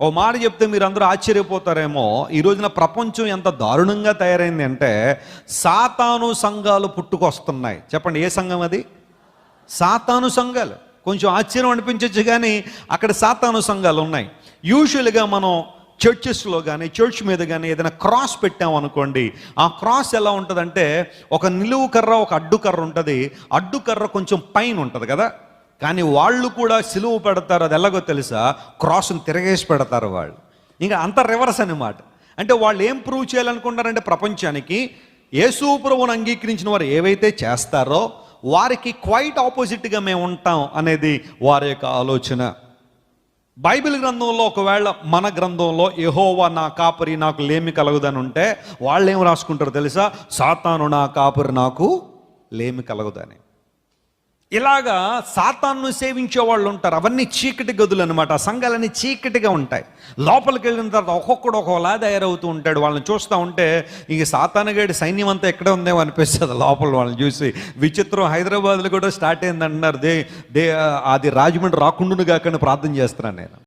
ఓ మాట చెప్తే మీరు అందరూ ఆశ్చర్యపోతారేమో, ఈ రోజున ప్రపంచం ఎంత దారుణంగా తయారైంది అంటే సాతాను సంఘాలు పుట్టుకొస్తున్నాయి. చెప్పండి, ఏ సంఘం అది? సాతాను సంఘాలు. కొంచెం ఆశ్చర్యం అనిపించవచ్చు, కానీ అక్కడ సాతాను సంఘాలు ఉన్నాయి. యూజువల్గా మనం చర్చెస్లో కానీ చర్చ్ మీద కానీ ఏదైనా క్రాస్ పెట్టామనుకోండి, ఆ క్రాస్ ఎలా ఉంటుందంటే ఒక నిలువు కర్ర, ఒక అడ్డుకర్ర ఉంటుంది. అడ్డుకర్ర కొంచెం పైన ఉంటుంది కదా, కానీ వాళ్ళు కూడా సిలువ పెడతారు. అది ఎలాగో తెలుసా? క్రాస్ని తిరగేసి పెడతారు వాళ్ళు. ఇంకా అంత రివర్స్ అన్నమాట. అంటే వాళ్ళు ఏం ప్రూవ్ చేయాలనుకుంటారంటే ప్రపంచానికి యేసు ప్రభువును అంగీకరించిన వారు ఏవైతే చేస్తారో వారికి క్వైట్ ఆపోజిట్గా మేము ఉంటాం అనేది వారి యొక్క ఆలోచన. బైబిల్ గ్రంథంలో ఒకవేళ మన గ్రంథంలో యెహోవా నా కాపరి నాకు లేమి కలగదని ఉంటే వాళ్ళు ఏం రాసుకుంటారో తెలుసా? సాతాను నా కాపరి నాకు లేమి కలగదని. ఇలాగా సాతాను సేవించే వాళ్ళు ఉంటారు. అవన్నీ చీకటి గదులు అనమాట. ఆ సంఘాలన్నీ చీకటిగా ఉంటాయి. లోపలికి వెళ్ళిన తర్వాత ఒక్కొక్కడు ఒకలా తయారవుతూ ఉంటాడు. వాళ్ళని చూస్తూ ఉంటే ఇక సాతానుగాడి సైన్యం అంతా ఎక్కడ ఉందేమో అనిపిస్తుంది లోపల వాళ్ళని చూసి. విచిత్రం, హైదరాబాద్లో కూడా స్టార్ట్ అయింది అంటున్నారు. అది రాజమండ్రి రాకుండా కాకుండా ప్రార్థన చేస్తున్నాను నేను.